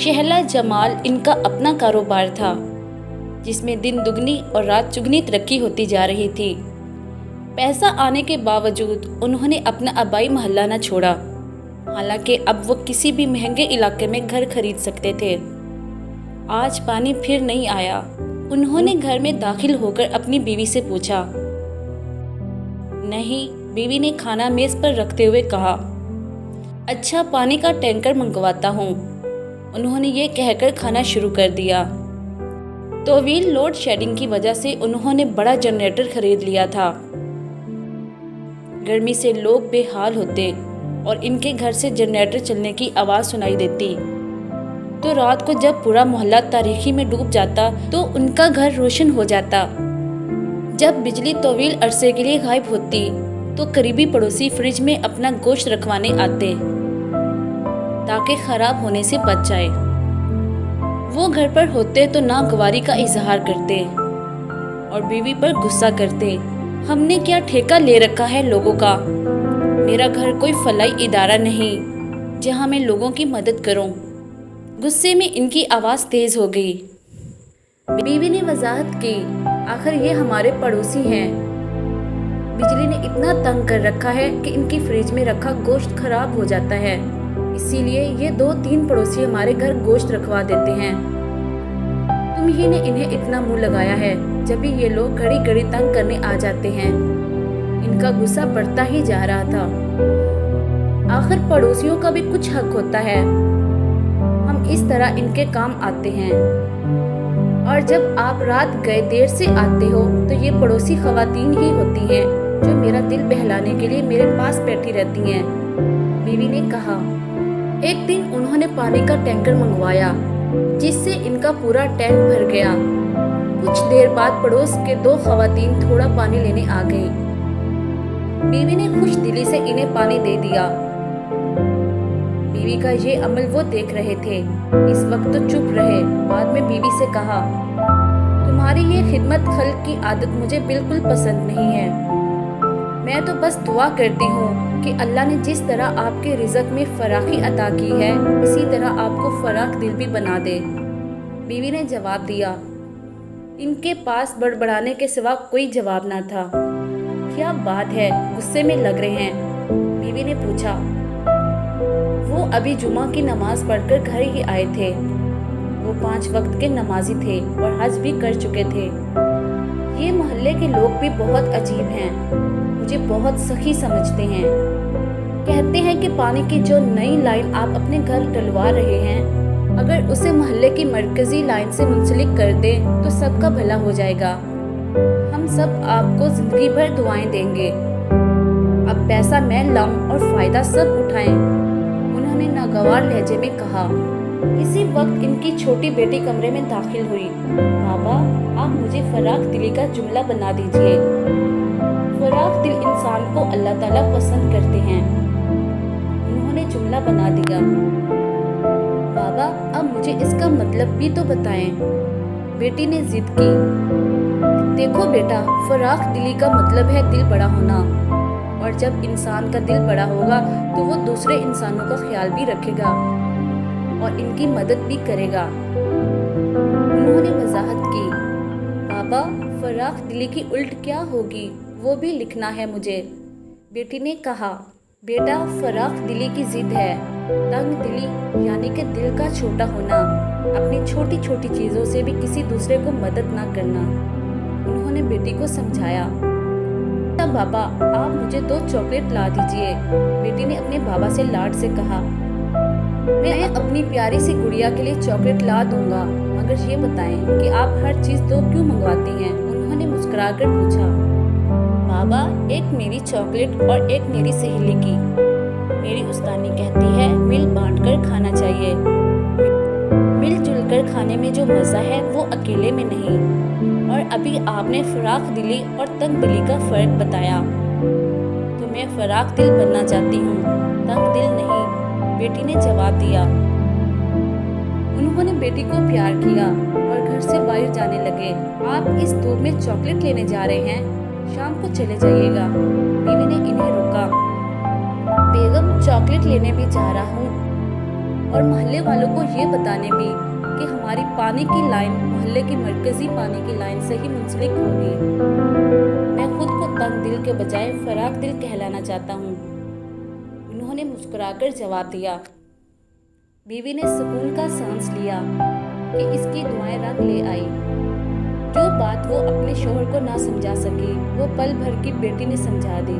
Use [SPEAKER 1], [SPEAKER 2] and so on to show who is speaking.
[SPEAKER 1] शहला जमाल इनका अपना कारोबार था, जिसमें दिन दुगनी और रात चुगनी तरक्की होती जा रही थी। पैसा आने के बावजूद उन्होंने अपना आबाई मोहल्ला न छोड़ा। हालांकि अब वो किसी भी महंगे इलाके में घर खरीद सकते थे। आज पानी फिर नहीं आया। उन्होंने घर में दाखिल होकर अपनी बीवी से पूछा। नहीं, बीवी ने खाना मेज पर रखते हुए कहा। अच्छा, पानी का टैंकर मंगवाता हूँ। उन्होंने ये कहकर खाना शुरू कर दिया। तवील लोड शेडिंग की वजह से उन्होंने बड़ा जनरेटर खरीद लिया था। गर्मी से लोग बेहाल होते और इनके घर से जनरेटर चलने की आवाज़ सुनाई देती तो रात को जब पूरा मोहल्ला तारीकी में डूब जाता तो उनका घर रोशन हो जाता। जब बिजली तवील अरसे के लिए गायब होती तो करीबी पड़ोसी फ्रिज में अपना गोश्त रखवाने आते ताकि खराब होने से बच जाए। वो घर पर होते तो नागवारी का इजहार करते और बीवी पर गुस्सा करते। हमने क्या ठेका ले रखा है लोगों का? मेरा घर कोई फलाई इदारा नहीं जहां मैं लोगों की मदद करूं। गुस्से में इनकी आवाज़ तेज हो गई। बीवी ने वजाहत की, आखिर ये हमारे पड़ोसी हैं। बिजली ने इतना तंग कर रखा है कि इनकी फ्रिज में रखा गोश्त खराब हो जाता है, इसीलिए ये 2-3 पड़ोसी हमारे घर गोश्त रखवा देते हैं। तुम ही ने इन्हें इतना मुंह लगाया है, जब भी ये लोग घड़ी घड़ी तंग करने आ जाते हैं। इनका गुस्सा बढ़ता ही जा रहा था। आखिर पड़ोसियों का भी कुछ हक होता है। हम इस तरह इनके काम आते हैं और जब आप रात गए देर से आते हो तो ये पड़ोसी खवातीन ही होती हैं जो मेरा दिल बहलाने के लिए मेरे पास बैठी रहती हैं, बीवी ने कहा। एक दिन उन्होंने पानी का टैंकर मंगवाया जिससे इनका पूरा टैंक भर गया। कुछ देर बाद पड़ोस के 2 खवातीन थोड़ा पानी लेने आ गई। बीवी ने खुश दिली से इन्हें पानी दे दिया। बीवी का ये अमल वो देख रहे थे। इस वक्त तो चुप रहे। बाद में बीवी से कहा, तुम्हारी ये खिदमत खल्क की आदत मुझे बिल्कुल पसंद नहीं है। मैं तो बस दुआ करती हूँ कि अल्लाह ने जिस तरह आपके रिज़्क में फराखी अता की है इसी तरह आपको फराख दिल भी बना दे। बीवी ने जवाब दिया। इनके पास बड़बड़ाने के सिवा कोई जवाब ना था। क्या बात है, गुस्से में लग रहे हैं? बीवी ने पूछा। वो अभी जुमा की नमाज पढ़कर घर ही आए थे। वो 5 वक्त के नमाजी थे और हज भी कर चुके थे। ये मोहल्ले के लोग भी बहुत अजीब हैं, मुझे बहुत सखी समझते हैं। कहते हैं कि पानी की जो नई लाइन आप अपने घर डलवा रहे हैं, अगर उसे मोहल्ले की मरकजी लाइन से मुंसलिक कर दें तो सबका भला हो जाएगा। हम सब आपको जिंदगी भर दुआएं देंगे। अब पैसा मैं लाऊं और फायदा सब उठाएं, उन्होंने नागवार लहजे में कहा। इसी वक्त इनकी छोटी बेटी कमरे में दाखिल हुई। बाबा, आप मुझे फराख दिली का जुमला बना दीजिए। फराख दिल इंसान को अल्लाह ताला पसंद करते हैं। उन्होंने जुमला बना दिया। बाबा, अब मुझे इसका मतलब भी तो बताएं। बेटी ने जिद की। देखो बेटा, फराख दिली का मतलब है दिल बड़ा होना, और जब इंसान का दिल बड़ा होगा तो वो दूसरे इंसानों का ख्याल भी रखेगा और इनकी मदद भी करेगा। उन्होंने वजाहत की। बाबा, फराख दिली की उल्ट क्या होगी वो भी लिखना है मुझे। बेटी ने कहा। बेटा, फराख दिली की जिद है तंग दिली, यानी कि दिल का छोटा होना, अपनी छोटी छोटी चीज़ों से भी किसी दूसरे को मदद ना करना। उन्होंने बेटी को समझाया। बाबा, आप मुझे 2 चॉकलेट ला दीजिए, बेटी ने अपने बाबा से लाड से कहा। मैं अपनी प्यारी सी गुड़िया के लिए चॉकलेट ला दूंगा, मगर ये बताएं कि आप हर चीज़ 2 क्यों मंगवाती हैं? उन्होंने मुस्कुराकर पूछा। बाबा, एक मेरी चॉकलेट और एक मेरी सहेली की। मेरी उस्तानी कहती है मिल बांट कर खाना चाहिए। मिलजुल कर खाने में जो मज़ा है वो अकेले में नहीं। और अभी आपने फराख दिली और तंग दिली का फ़र्क बताया, तो मैं फराख दिल बनना चाहती हूँ, तंग दिल नहीं, बेटी ने जवाब दिया। उन्होंने बेटी को प्यार किया और घर से बाहर जाने लगे। आप इस धूप में चॉकलेट लेने जा रहे हैं, शाम को चले जाइएगा। बीवी ने इन्हें रोका। बेगम, चॉकलेट लेने भी जा रहा हूँ। اور محلے والوں کو یہ بتانے بھی کہ ہماری پانی کی لائن محلے کی مرکزی پانی کی لائن سے ہی منسلک ہوگی۔ میں خود کو تنگ دل کے بجائے فراخ دل کہلانا چاہتا ہوں، انہوں نے مسکرا کر جواب دیا۔ بیوی نے سکون کا سانس لیا کہ اس کی دعائیں رنگ لے آئی۔ جو بات وہ اپنے شوہر کو نہ سمجھا سکی وہ پل بھر کی بیٹی نے سمجھا دی۔